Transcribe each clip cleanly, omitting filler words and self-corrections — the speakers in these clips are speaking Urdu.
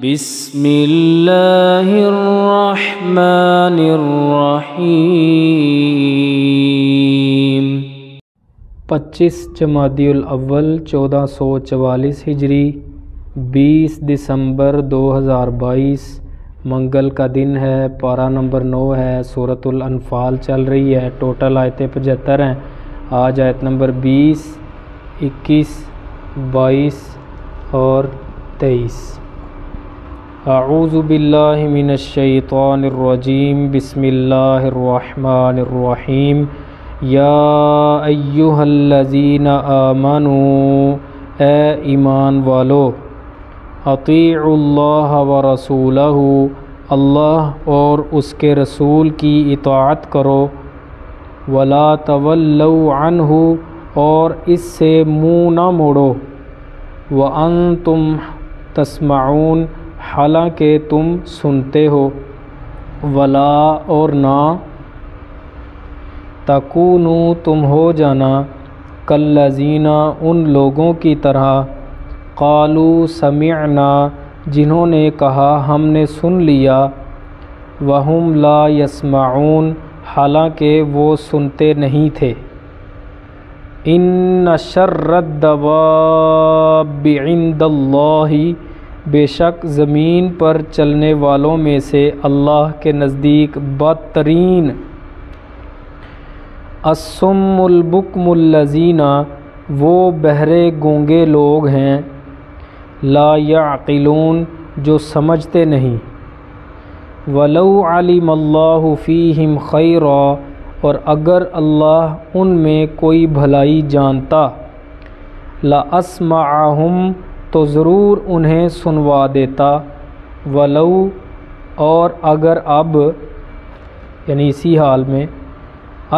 بسم اللہ الرحمن الرحیم 25 جمادی الاول 1444 ہجری 20 دسمبر 2022 منگل کا دن ہے۔ پارہ نمبر 9 ہے۔ سورۃ الانفال چل رہی ہے۔ ٹوٹل آیتیں 75 ہیں۔ آج آیت نمبر 20، 21، 22 اور 23۔ اعوذ باللہ من الشیطان الرجیم، بسم اللہ الرحمن الرحیم۔ یا ایہا الذین آمنوا، اے ایمان والو، اطیعوا اللہ ورسولہ، اللہ اور اس کے رسول کی اطاعت کرو، ولا تولوا عنہ، اور اس سے منہ نہ موڑو، وانتم تسمعون، حالانکہ تم سنتے ہو، ولا اور نہ، تکونوا تم ہو جانا، کالذین ان لوگوں کی طرح، قالوا سمعنا جنہوں نے کہا ہم نے سن لیا، وہم لا یسمعون حالانکہ وہ سنتے نہیں تھے۔ ان شر الدواب عند اللہ، بے شک زمین پر چلنے والوں میں سے اللہ کے نزدیک بدترین، الصم البکم الذین، وہ بہرے گونگے لوگ ہیں، لا یعقلون جو سمجھتے نہیں، ولو علم اللہ فیہم خیرا، اور اگر اللہ ان میں کوئی بھلائی جانتا، لاسمعہم تو ضرور انہیں سنوا دیتا، ولو اور اگر اب یعنی اسی حال میں،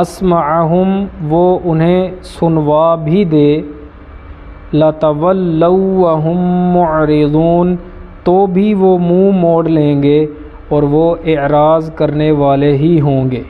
اسمعہم وہ انہیں سنوا بھی دے، لتولوا وہم معرضون تو بھی وہ منہ موڑ لیں گے اور وہ اعراض کرنے والے ہی ہوں گے۔